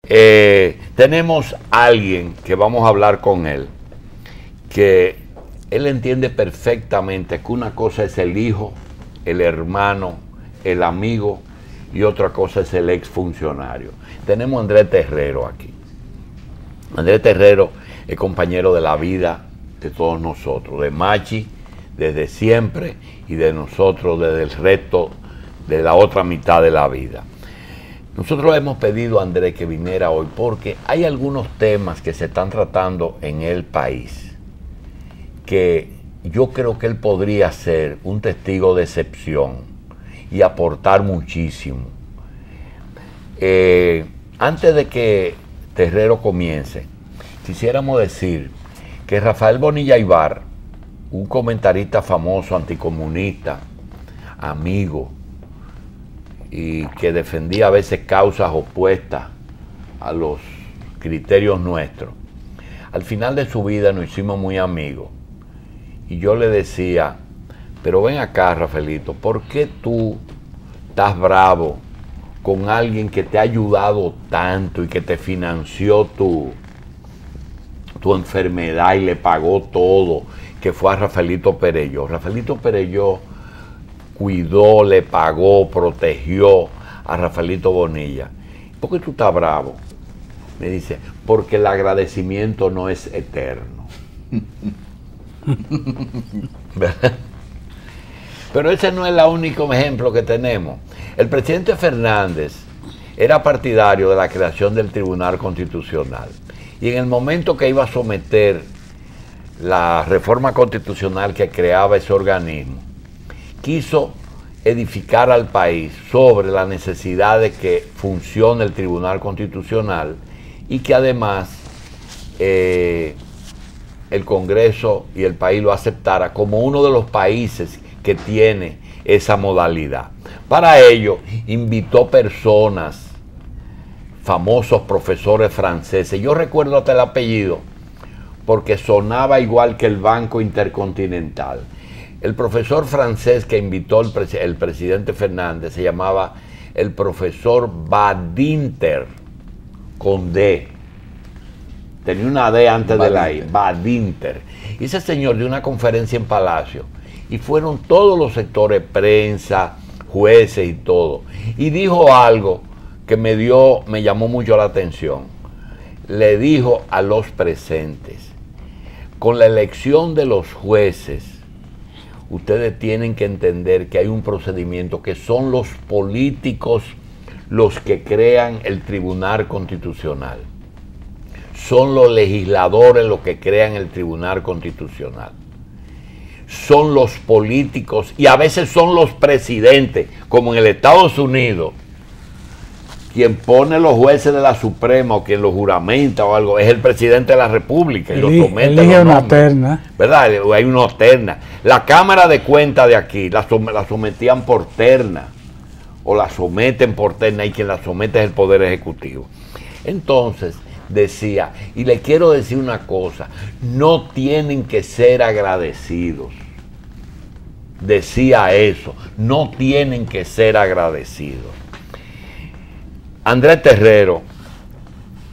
Tenemos a alguien que vamos a hablar con él, que él entiende perfectamente que una cosa es el hijo, el hermano, el amigo, y otra cosa es el exfuncionario. Tenemos a Andrés Terrero aquí. Andrés Terrero es compañero de la vida de todos nosotros, de Machi desde siempre y de nosotros desde el resto de la otra mitad de la vida. Nosotros hemos pedido a Andrés que viniera hoy porque hay algunos temas que se están tratando en el país que yo creo que él podría ser un testigo de excepción y aportar muchísimo. Antes de que Terrero comience, quisiéramos decir que Rafael Bonilla Ibar, un comentarista famoso, anticomunista, amigo, y que defendía a veces causas opuestas a los criterios nuestros, al final de su vida nos hicimos muy amigos. Y yo le decía, pero ven acá, Rafaelito, ¿por qué tú estás bravo con alguien que te ha ayudado tanto y que te financió tu enfermedad y le pagó todo, que fue a Rafaelito Perelló? Rafaelito Perelló cuidó, le pagó, protegió a Rafaelito Bonilla. ¿Por qué tú estás bravo? Me dice, porque el agradecimiento no es eterno. Pero ese no es el único ejemplo que tenemos. El presidente Fernández era partidario de la creación del Tribunal Constitucional, y en el momento que iba a someter la reforma constitucional que creaba ese organismo, quiso edificar al país sobre la necesidad de que funcione el Tribunal Constitucional y que además el Congreso y el país lo aceptara como uno de los países que tiene esa modalidad. Para ello, invitó personas, famosos profesores franceses. Yo recuerdo hasta el apellido, porque sonaba igual que el Banco Intercontinental. El profesor francés que invitó el presidente Fernández se llamaba el profesor Badinter, con D. Tenía una D antes de la I, Badinter. Y ese señor dio una conferencia en Palacio, y fueron todos los sectores, prensa, jueces y todo. Y dijo algo que me llamó mucho la atención. Le dijo a los presentes, con la elección de los jueces, ustedes tienen que entender que hay un procedimiento que son los políticos los que crean el Tribunal Constitucional. Son los legisladores los que crean el Tribunal Constitucional. Son los políticos y a veces son los presidentes, como en el Estados Unidos, quien pone los jueces de la Suprema o quien los juramenta o algo, es el presidente de la República y lo somete. Elige una terna. ¿Verdad? Hay una terna. La Cámara de Cuentas de aquí la sometían por terna, o la someten por terna, y quien la somete es el Poder Ejecutivo. Entonces, decía, y le quiero decir una cosa, no tienen que ser agradecidos. Decía eso, no tienen que ser agradecidos. Andrés Terrero,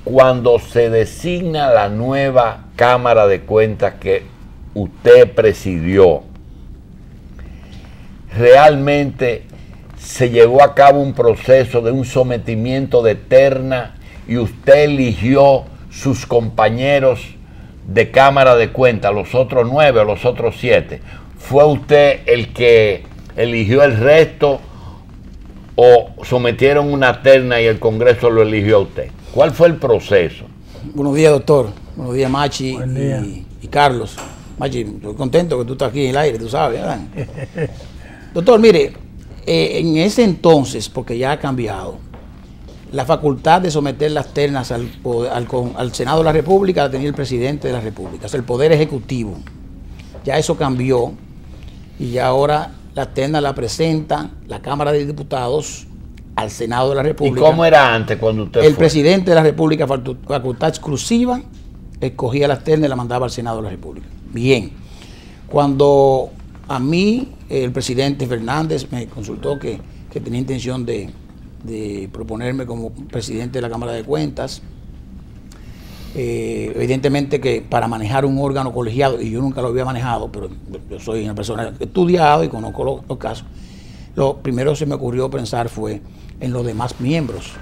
cuando se designa la nueva Cámara de Cuentas que usted presidió, realmente se llevó a cabo un proceso de un sometimiento de terna y usted eligió sus compañeros de Cámara de Cuentas, los otros 9 o los otros 7. ¿Fue usted el que eligió el resto o sometieron una terna y el Congreso lo eligió a usted? ¿Cuál fue el proceso? Buenos días, doctor. Buenos días, Machi día. y Carlos. Machi, estoy contento que tú estás aquí en el aire, tú sabes, ¿verdad? Doctor, mire, en ese entonces, porque ya ha cambiado, la facultad de someter las ternas al Senado de la República la tenía el presidente de la República, o sea, el Poder Ejecutivo. Ya eso cambió y ya ahora la terna la presenta la Cámara de Diputados al Senado de la República. ¿Y cómo era antes cuando usted El presidente de la República, facultad exclusiva, escogía las ternas y la mandaba al Senado de la República. Bien, cuando a mí el presidente Fernández me consultó que tenía intención de de proponerme como presidente de la Cámara de Cuentas. Evidentemente que para manejar un órgano colegiado, y yo nunca lo había manejado, pero yo soy una persona estudiada y conozco los casos, lo primero que se me ocurrió pensar fue en los demás miembros.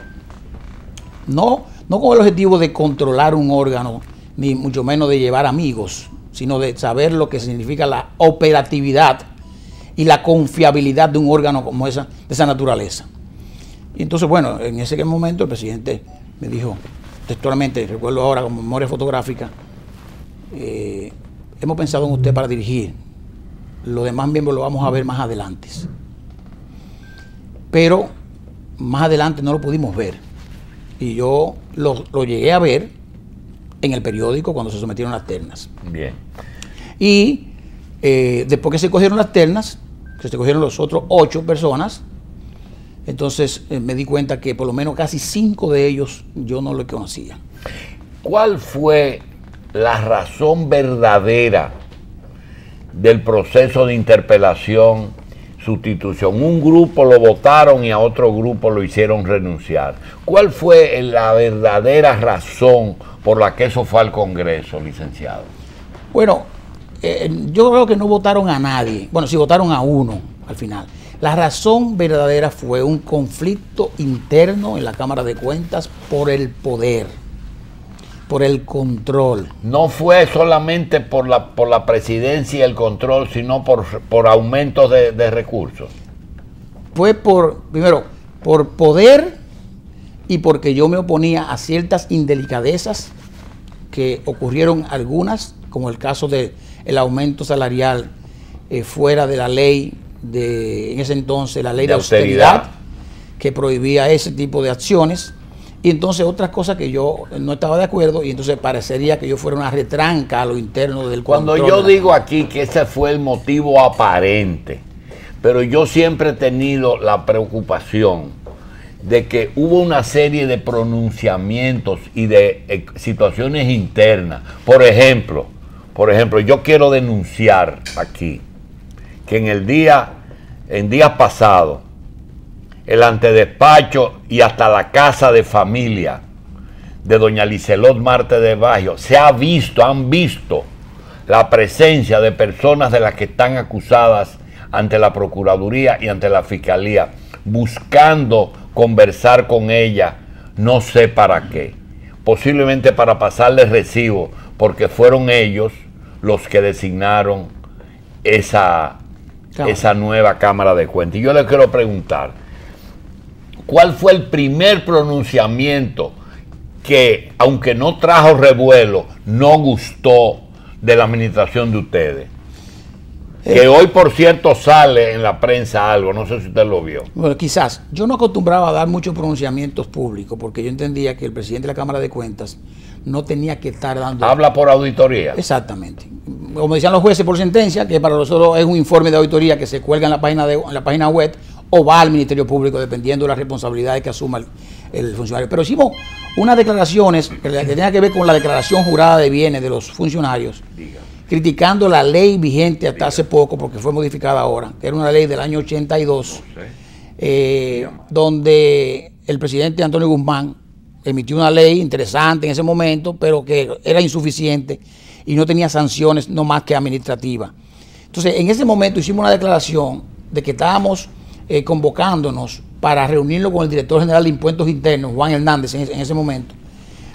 No con el objetivo de controlar un órgano, ni mucho menos de llevar amigos, sino de saber lo que significa la operatividad y la confiabilidad de un órgano como de esa naturaleza. Y entonces, bueno, en ese momento el presidente me dijo textualmente, recuerdo ahora con memoria fotográfica, hemos pensado en usted para dirigir, los demás miembros lo vamos a ver más adelante. Pero más adelante no lo pudimos ver. Y yo lo llegué a ver en el periódico cuando se sometieron las ternas. Bien. Y después que se cogieron las ternas, que se cogieron los otros 8 personas, entonces me di cuenta que por lo menos casi 5 de ellos yo no los conocía. ¿Cuál fue la razón verdadera del proceso de interpelación, sustitución? Un grupo lo votaron y a otro grupo lo hicieron renunciar. ¿Cuál fue la verdadera razón por la que eso fue al Congreso, licenciado? Bueno, yo creo que no votaron a nadie. Bueno, sí votaron a uno al final. La razón verdadera fue un conflicto interno en la Cámara de Cuentas por el poder, por el control. No fue solamente por la presidencia y el control, sino por aumentos de recursos. Fue primero, por poder y porque yo me oponía a ciertas indelicadezas que ocurrieron algunas, como el caso del aumento salarial fuera de la ley en ese entonces, la ley de austeridad, que prohibía ese tipo de acciones. Y entonces otras cosas que yo no estaba de acuerdo, y entonces parecería que yo fuera una retranca a lo interno del Cuando yo digo aquí que ese fue el motivo aparente, pero yo siempre he tenido la preocupación de que hubo una serie de pronunciamientos y de situaciones internas. Por ejemplo, yo quiero denunciar aquí que en días pasados, el antedespacho y hasta la casa de familia de doña Licelot Marte de Baggio han visto la presencia de personas de las que están acusadas ante la Procuraduría y ante la Fiscalía, buscando conversar con ella, no sé para qué, posiblemente para pasarles recibo, porque fueron ellos los que designaron esa nueva Cámara de Cuentas. Y yo le quiero preguntar, ¿cuál fue el primer pronunciamiento que, aunque no trajo revuelo, no gustó de la administración de ustedes? Que hoy, por cierto, sale en la prensa algo, no sé si usted lo vio. Bueno, quizás. Yo no acostumbraba a dar muchos pronunciamientos públicos porque yo entendía que el presidente de la Cámara de Cuentas no tenía que estar dando... Habla por auditoría. Exactamente. Como decían los jueces por sentencia, que para nosotros es un informe de auditoría que se cuelga en la página web o va al Ministerio Público, dependiendo de las responsabilidades que asuma el funcionario. Pero hicimos unas declaraciones que tenían que ver con la declaración jurada de bienes de los funcionarios, criticando la ley vigente hasta hace poco, porque fue modificada ahora, que era una ley del año 82, donde el presidente Antonio Guzmán emitió una ley interesante en ese momento, pero que era insuficiente y no tenía sanciones no más que administrativas. Entonces, en ese momento hicimos una declaración de que estábamos convocándonos para reunirnos con el director general de Impuestos Internos, Juan Hernández, en ese momento,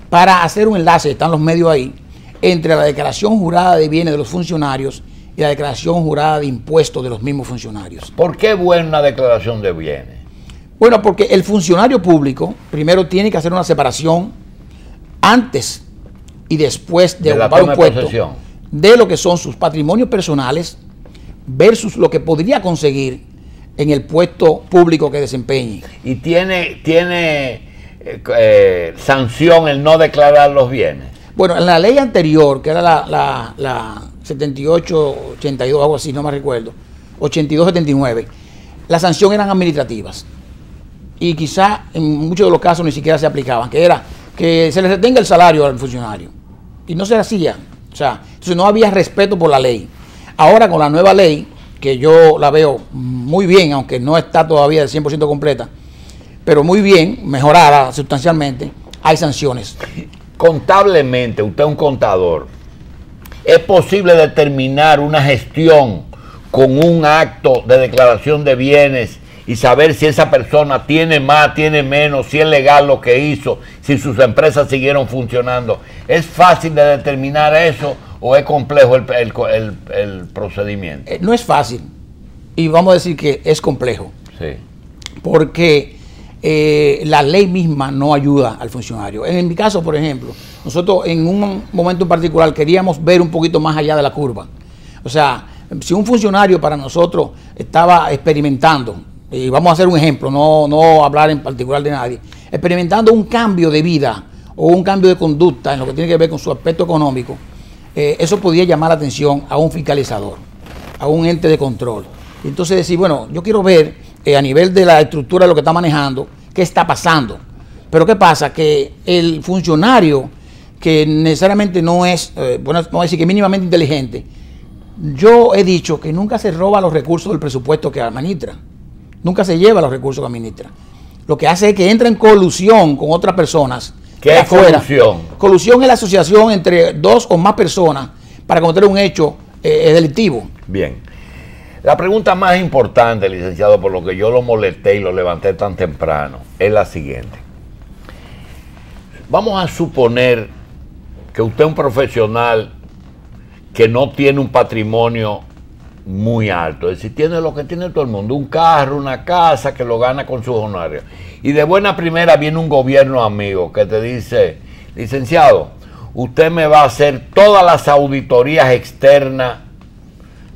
para hacer un enlace, están los medios ahí, entre la declaración jurada de bienes de los funcionarios y la declaración jurada de impuestos de los mismos funcionarios. ¿Por qué buena una declaración de bienes? Bueno, porque el funcionario público primero tiene que hacer una separación antes y después de ocupar un puesto de lo que son sus patrimonios personales versus lo que podría conseguir en el puesto público que desempeñe. ¿Y tiene sanción el no declarar los bienes? Bueno, en la ley anterior, que era la 78-82, algo así, no me recuerdo, 82-79, las sanciones eran administrativas. Y quizá en muchos de los casos ni siquiera se aplicaban, que era que se le retenga el salario al funcionario. Y no se hacía. O sea, entonces no había respeto por la ley. Ahora con la nueva ley, que yo la veo muy bien, aunque no está todavía del 100% completa, pero muy bien, mejorada sustancialmente, hay sanciones. Contablemente, usted es un contador, ¿es posible determinar una gestión con un acto de declaración de bienes y saber si esa persona tiene más, tiene menos, si es legal lo que hizo, si sus empresas siguieron funcionando? ¿Es fácil de determinar eso o es complejo el procedimiento? No es fácil, y vamos a decir que es complejo, Sí. porque la ley misma no ayuda al funcionario. En mi caso, por ejemplo, nosotros en un momento en particular queríamos ver un poquito más allá de la curva. O sea, si un funcionario para nosotros estaba experimentando, y vamos a hacer un ejemplo, no hablar en particular de nadie, experimentando un cambio de vida o un cambio de conducta en lo que tiene que ver con su aspecto económico, eso podía llamar la atención a un fiscalizador, a un ente de control. Entonces decir, bueno, yo quiero ver a nivel de la estructura de lo que está manejando, qué está pasando. Pero ¿qué pasa? Que el funcionario que necesariamente no es, bueno, vamos a decir que mínimamente inteligente, yo he dicho que nunca se roba los recursos del presupuesto que administra. Nunca se lleva los recursos que administra. Lo que hace es que entra en colusión con otras personas. ¿Qué es colusión? Colusión es la asociación entre dos o más personas para cometer un hecho delictivo. Bien. La pregunta más importante, licenciado, por lo que yo lo molesté y lo levanté tan temprano, es la siguiente. Vamos a suponer que usted es un profesional que no tiene un patrimonio muy alto, es decir, tiene lo que tiene todo el mundo, un carro, una casa, que lo gana con sus honorarios. Y de buena primera viene un gobierno amigo que te dice, licenciado, usted me va a hacer todas las auditorías externas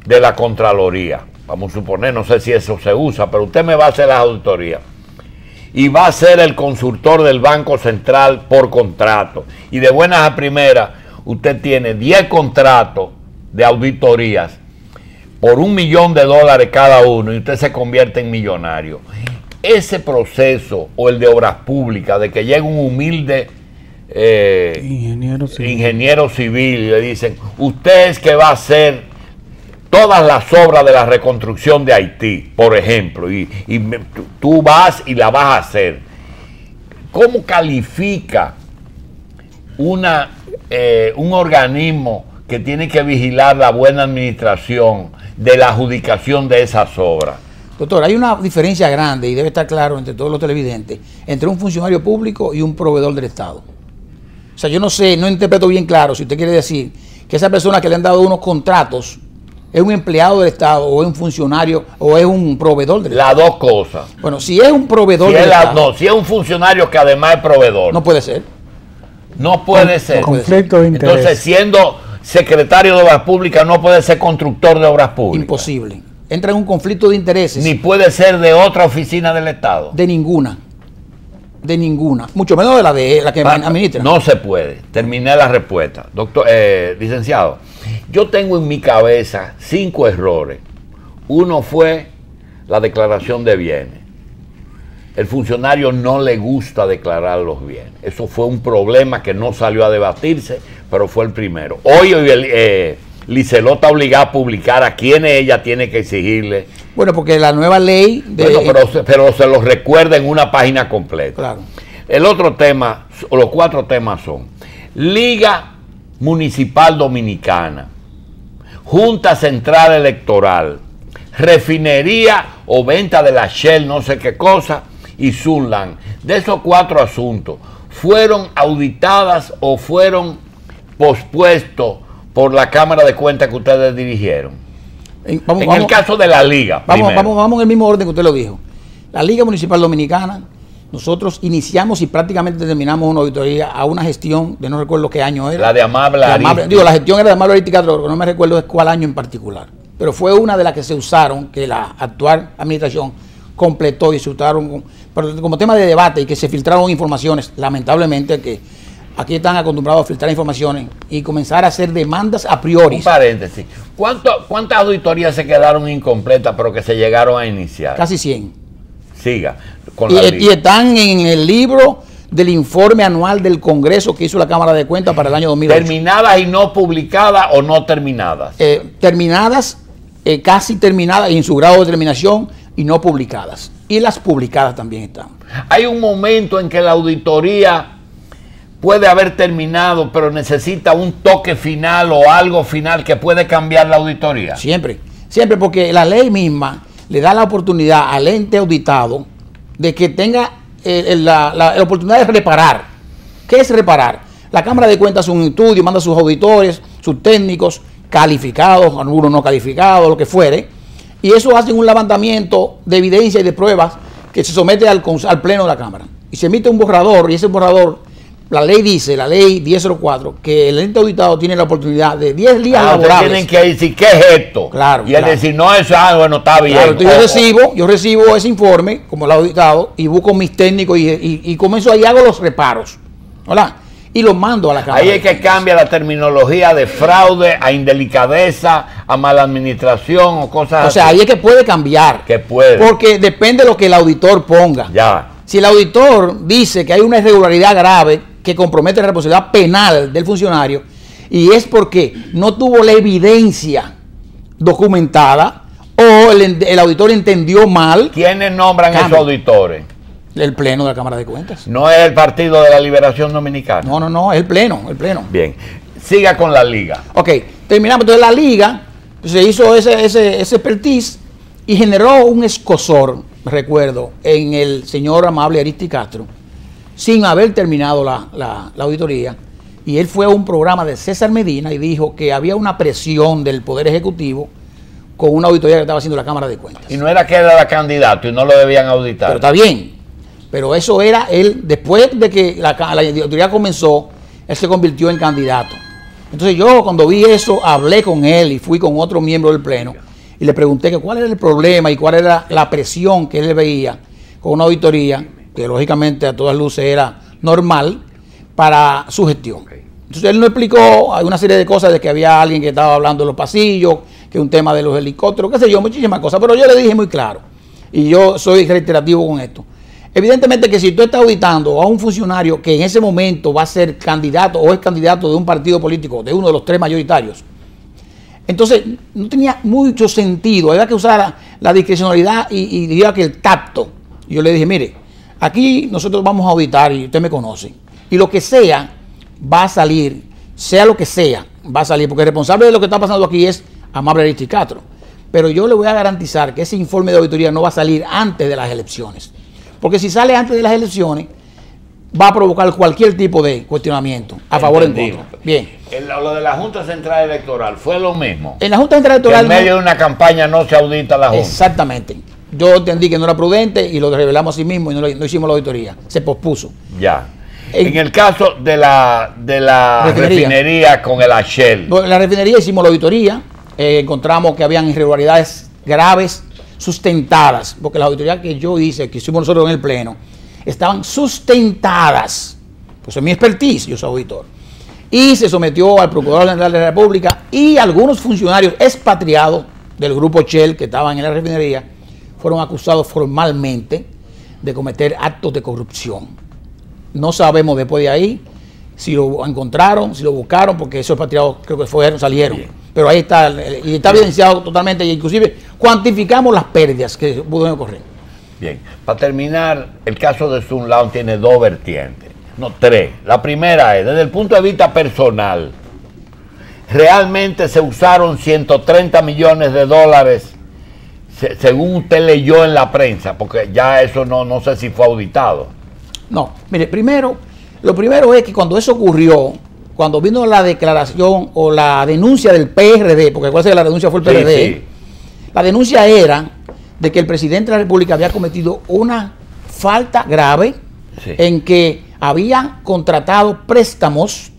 de la Contraloría. Vamos a suponer, no sé si eso se usa, pero usted me va a hacer las auditorías. Y va a ser el consultor del Banco Central por contrato. Y de buenas a primeras, usted tiene 10 contratos de auditorías por $1 millón cada uno y usted se convierte en millonario. Ese proceso, o el de obras públicas, de que llega un humilde ingeniero civil y le dicen, usted es que va a hacer todas las obras de la reconstrucción de Haití, por ejemplo, y tú vas y la vas a hacer. ¿Cómo califica un organismo que tiene que vigilar la buena administración de la adjudicación de esas obras? Doctor, hay una diferencia grande, y debe estar claro entre todos los televidentes, entre un funcionario público y un proveedor del Estado. O sea, yo no sé, no interpreto bien claro si usted quiere decir que esa persona que le han dado unos contratos es un empleado del Estado, o es un funcionario, o es un proveedor del Estado. Las dos cosas. Bueno, si es un proveedor del Estado. No, si es un funcionario que además es proveedor. No puede ser. No puede ser. Conflicto de interés. Entonces, siendo secretario de Obras Públicas, no puede ser constructor de obras públicas. Imposible. Entra en un conflicto de intereses. Ni puede ser de otra oficina del Estado. De ninguna. De ninguna. Mucho menos de la que administra. No se puede. Terminé la respuesta. Doctor, licenciado, yo tengo en mi cabeza 5 errores. Uno fue la declaración de bienes. El funcionario no le gusta declarar los bienes. Eso fue un problema que no salió a debatirse, pero fue el primero. Hoy Liceló está obligada a publicar a quienes ella tiene que exigirle. Bueno, porque la nueva ley... Bueno, pero se los recuerda en una página completa. Claro. El otro tema, o los 4 temas son: Liga Municipal Dominicana, Junta Central Electoral, refinería o venta de la Shell, no sé qué cosa, y Sunland. De esos 4 asuntos, ¿fueron auditadas o fueron pospuestos por la Cámara de Cuentas que ustedes dirigieron? Vamos, el caso de la Liga. Vamos en el mismo orden que usted lo dijo. La Liga Municipal Dominicana, nosotros iniciamos y prácticamente terminamos una auditoría a una gestión de no recuerdo qué año era. La de Amable Arística. Digo, la gestión era de Amable Arística, no me recuerdo cuál año en particular. Pero fue una de las que se usaron, que la actual administración completó y se usaron como tema de debate, y que se filtraron informaciones, lamentablemente, que aquí están acostumbrados a filtrar informaciones y comenzar a hacer demandas a priori. Un paréntesis. ¿Cuántas auditorías se quedaron incompletas pero que se llegaron a iniciar? Casi 100. Siga. Y están en el libro del informe anual del Congreso que hizo la Cámara de Cuentas para el año 2008. ¿Terminadas y no publicadas o no terminadas? Terminadas, casi terminadas, y en su grado de terminación, y no publicadas. y las publicadas también están. Hay un momento en que la auditoría puede haber terminado, pero necesita un toque final o algo final que puede cambiar la auditoría. Siempre, siempre, porque la ley misma le da la oportunidad al ente auditado de que tenga la oportunidad de reparar. ¿Qué es reparar? La Cámara de Cuentas hace un estudio, manda a sus auditores, sus técnicos, calificados, algunos no calificados, lo que fuere, y eso hace un levantamiento de evidencia y de pruebas que se somete al Pleno de la Cámara. Y se emite un borrador, y ese borrador, la ley dice, la ley 1004, que el ente auditado tiene la oportunidad de 10 días laborables. Tienen que decir, ¿qué es esto? Claro. Y él decir, no, eso bueno, está bien. Claro, entonces yo recibo ese informe, como el auditado, y busco mis técnicos y comienzo ahí, hago los reparos. ¿Verdad? Y los mando a la Cámara. Ahí es que cambia la terminología de fraude a indelicadeza, a mala administración o cosas así. O sea, ahí es que puede cambiar. Que puede. Porque depende de lo que el auditor ponga. Ya. Si el auditor dice que hay una irregularidad grave que compromete la responsabilidad penal del funcionario y es porque no tuvo la evidencia documentada o el auditor entendió mal. ¿Quiénes nombran esos auditores? El Pleno de la Cámara de Cuentas. No es el Partido de la Liberación Dominicana. No, es el Pleno. Bien, siga con la liga. Ok, terminamos. Entonces la liga se hizo ese expertise y generó un escozor, recuerdo, en el señor amable Aristi Castro, sin haber terminado la auditoría. Y él fue a un programa de César Medina y dijo que había una presión del Poder Ejecutivo con una auditoría que estaba haciendo la Cámara de Cuentas. Y no era que era candidato y no lo debían auditar. Pero está bien. Pero eso era él, después de que la auditoría comenzó, él se convirtió en candidato. Entonces yo cuando vi eso, hablé con él y fui con otro miembro del Pleno y le pregunté que cuál era el problema y cuál era la presión que él veía con una auditoría, que lógicamente a todas luces era normal, para su gestión. Entonces él nos explicó una serie de cosas de que había alguien que estaba hablando en los pasillos, que un tema de los helicópteros, qué sé yo, muchísimas cosas, pero yo le dije muy claro, y yo soy reiterativo con esto. Evidentemente que si tú estás auditando a un funcionario que en ese momento va a ser candidato o es candidato de un partido político, de uno de los 3 mayoritarios, entonces no tenía mucho sentido, había que usar la discrecionalidad y diría que el tacto. Y yo le dije, mire, aquí nosotros vamos a auditar y usted me conoce, y lo que sea va a salir, sea lo que sea, va a salir, porque el responsable de lo que está pasando aquí es amable Aristi Castro, pero yo le voy a garantizar que ese informe de auditoría no va a salir antes de las elecciones. Porque si sale antes de las elecciones, va a provocar cualquier tipo de cuestionamiento a favor o en contra. Bien. Lo de la Junta Central Electoral fue lo mismo. En la Junta Central Electoral. Que en medio de una campaña no se audita la Junta. Exactamente. Yo entendí que no era prudente y lo revelamos así mismo y no hicimos la auditoría. Se pospuso. Ya. En el caso de la refinería con el Shell. En la refinería hicimos la auditoría. Encontramos que habían irregularidades graves, sustentadas, porque la auditoría que yo hice, que hicimos nosotros en el Pleno, estaban sustentadas, pues es mi expertise, yo soy auditor, y se sometió al Procurador General de la República y algunos funcionarios expatriados del grupo Shell que estaban en la refinería fueron acusados formalmente de cometer actos de corrupción. No sabemos después de ahí si lo encontraron, si lo buscaron, porque esos expatriados creo que salieron. Bien. Pero ahí está, y está evidenciado totalmente, e inclusive cuantificamos las pérdidas que pudieron ocurrir. Bien, para terminar, el caso de Sun Lawn tiene 2 vertientes, no 3. La primera es, desde el punto de vista personal, ¿realmente se usaron 130 millones de dólares, según usted leyó en la prensa? Porque ya eso no sé si fue auditado. No, mire, lo primero es que cuando eso ocurrió, cuando vino la declaración o la denuncia del PRD, porque acuérdense que la denuncia fue el PRD, sí. La denuncia era de que el presidente de la República había cometido una falta grave, sí, en que había contratado préstamos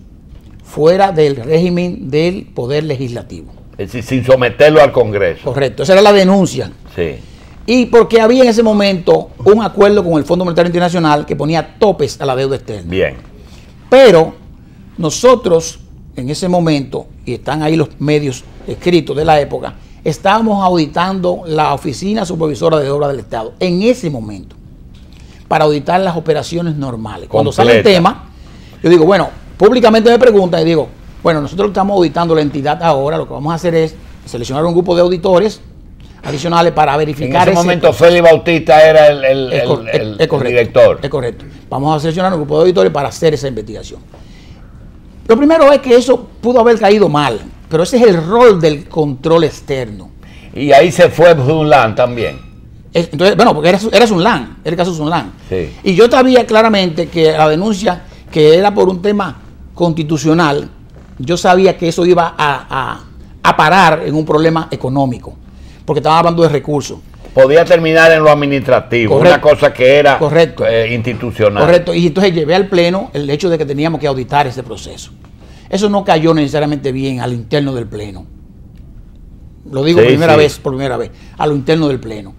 fuera del régimen del Poder Legislativo. Es decir, sin someterlo al Congreso. Correcto, esa era la denuncia. Sí. Y porque había en ese momento un acuerdo con el Fondo Monetario Internacional que ponía topes a la deuda externa. Bien. Pero nosotros, en ese momento, y están ahí los medios escritos de la época, estábamos auditando la Oficina Supervisora de Obras del Estado, en ese momento, para auditar las operaciones normales. Cuando sale el tema, yo digo, bueno, públicamente me preguntan y digo, bueno, nosotros estamos auditando la entidad ahora, lo que vamos a hacer es seleccionar un grupo de auditores, adicionales para verificar. En ese momento Félix Bautista era el director. Es correcto. Vamos a seleccionar un grupo de auditores para hacer esa investigación. Lo primero es que eso pudo haber caído mal, pero ese es el rol del control externo. Y ahí se fue Sunlan también. Entonces, bueno, porque era Sunlan, era el caso Sunlan. Sí. Y yo sabía claramente que la denuncia, que era por un tema constitucional, yo sabía que eso iba a parar en un problema económico, porque estaban hablando de recursos. Podía terminar en lo administrativo, correcto, una cosa que era correcto, institucional. Correcto, y entonces llevé al Pleno el hecho de que teníamos que auditar ese proceso. Eso no cayó necesariamente bien a lo interno del Pleno. Lo digo por primera vez, a lo interno del Pleno.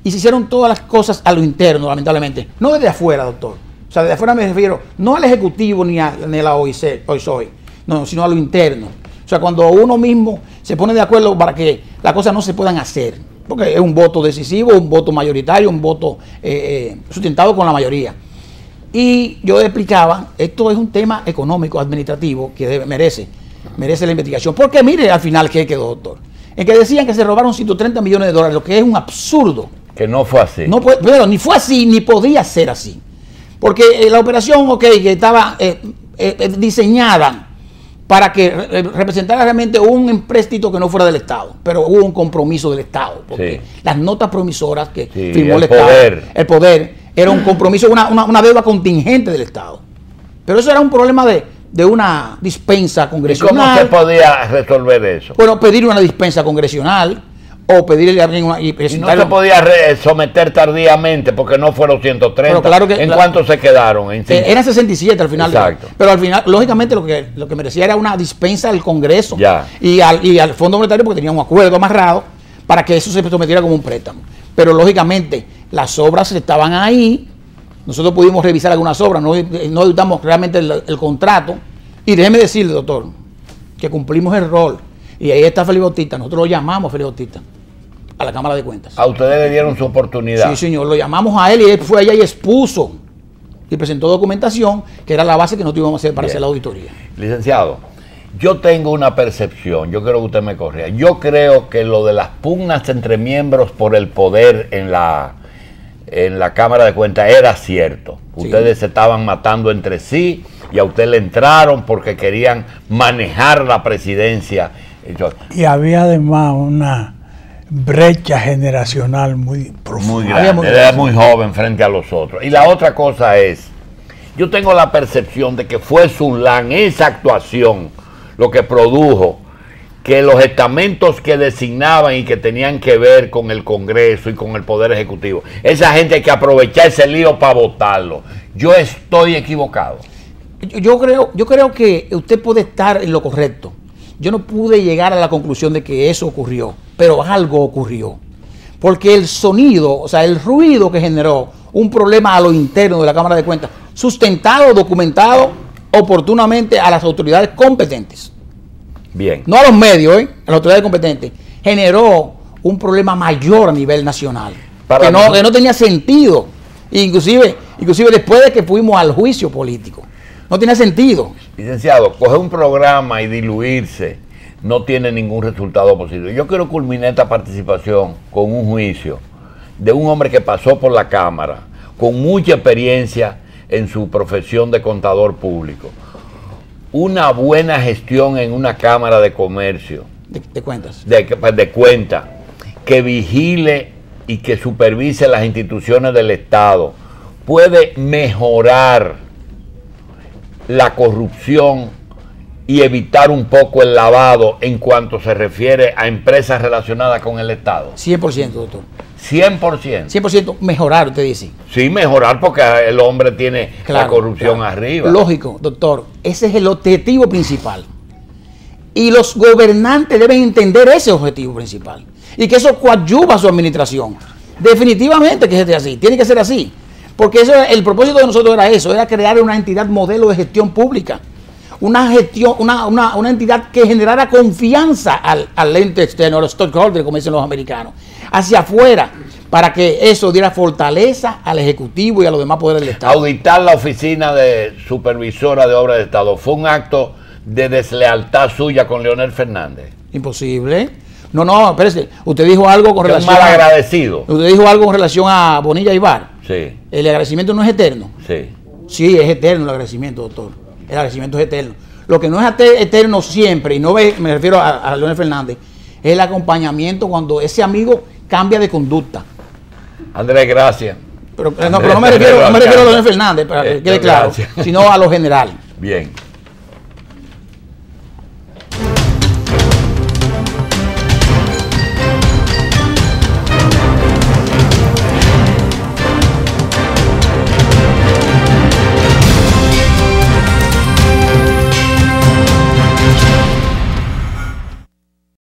Y se hicieron todas las cosas a lo interno, lamentablemente. No desde afuera, doctor. O sea, desde afuera me refiero no al Ejecutivo ni a la OIC, no, sino a lo interno. O sea, cuando uno mismo se pone de acuerdo para que las cosas no se puedan hacer. Porque es un voto decisivo, un voto mayoritario, un voto sustentado con la mayoría. Y yo explicaba, esto es un tema económico, administrativo, que merece la investigación. Porque mire al final qué quedó, doctor. En que decían que se robaron 130 millones de dólares, lo que es un absurdo. Que no fue así. No, pero ni fue así, ni podía ser así. Porque la operación, que estaba diseñada para que representara realmente un empréstito que no fuera del Estado, pero hubo un compromiso del Estado, porque las notas promisoras que firmó el Estado, el poder, era un compromiso, una deuda contingente del Estado. Pero eso era un problema de una dispensa congresional. ¿Y cómo se podía resolver eso? Bueno, pedir una dispensa congresional o pedirle a alguien y presentar. Y no se podía someter tardíamente porque no fueron 130. Pero claro que, ¿En cuánto se quedaron? Eran 67 al final. Exacto. Pero al final, lógicamente, lo que merecía era una dispensa del Congreso y al Fondo Monetario, porque tenía un acuerdo amarrado para que eso se sometiera como un préstamo. Pero lógicamente, las obras estaban ahí. Nosotros pudimos revisar algunas obras, no editamos realmente el contrato. Y déjeme decirle, doctor, que cumplimos el rol. Y ahí está Félix Bautista. Nosotros lo llamamos Félix Bautista a la Cámara de Cuentas. ¿A ustedes le dieron su oportunidad? Sí, señor. Lo llamamos a él y él fue allá y expuso y presentó documentación que era la base que nosotros íbamos a hacer para hacer la auditoría. Licenciado, yo tengo una percepción, yo quiero que usted me corrija. Yo creo que lo de las pugnas entre miembros por el poder en la Cámara de Cuentas era cierto. Ustedes se estaban matando entre sí y a usted le entraron porque querían manejar la presidencia. Y había además una brecha generacional muy profunda. Muy grande, era muy joven frente a los otros. Y la otra cosa es, yo tengo la percepción de que fue Sunlan, esa actuación, lo que produjo que los estamentos que designaban y que tenían que ver con el Congreso y con el Poder Ejecutivo, esa gente hay que aprovechar ese lío para votarlo. Yo estoy equivocado. Yo creo que usted puede estar en lo correcto. Yo no pude llegar a la conclusión de que eso ocurrió, pero algo ocurrió. Porque el sonido, o sea, el ruido que generó un problema a lo interno de la Cámara de Cuentas, sustentado, documentado oportunamente a las autoridades competentes. Bien. No a los medios, a las autoridades competentes. Generó un problema mayor a nivel nacional. Que no tenía sentido. Inclusive después de que fuimos al juicio político. No tiene sentido. Licenciado, coger un programa y diluirse no tiene ningún resultado posible. Yo quiero culminar esta participación con un juicio de un hombre que pasó por la Cámara, con mucha experiencia en su profesión de contador público. Una buena gestión en una Cámara de Comercio. De cuentas. De cuentas, que vigile y que supervise las instituciones del Estado, puede mejorar la corrupción y evitar un poco el lavado en cuanto se refiere a empresas relacionadas con el Estado. 100%, doctor. 100%. 100% mejorar, usted dice. Sí, mejorar porque el hombre tiene la corrupción arriba. Lógico, doctor. Ese es el objetivo principal. Y los gobernantes deben entender ese objetivo principal. Y que eso coadyuva a su administración. Definitivamente que es así. Tiene que ser así. Porque el propósito de nosotros era eso, era crear una entidad modelo de gestión pública. Una entidad que generara confianza al ente externo, a los stockholders, como dicen los americanos, hacia afuera, para que eso diera fortaleza al Ejecutivo y a los demás poderes del Estado. Auditar la oficina de supervisora de obras de Estado fue un acto de deslealtad suya con Leonel Fernández. Imposible, No, espérese. Usted dijo algo con relación mal agradecido. Usted dijo algo con relación a Bonilla Ibar. Sí. El agradecimiento no es eterno. Sí. Sí, es eterno el agradecimiento, doctor. El agradecimiento es eterno. Lo que no es eterno siempre, y no me refiero a Leonel Fernández, es el acompañamiento cuando ese amigo cambia de conducta. Andrés, gracias. Pero no me refiero a Leonel Fernández, para que quede claro, sino a lo general. Bien.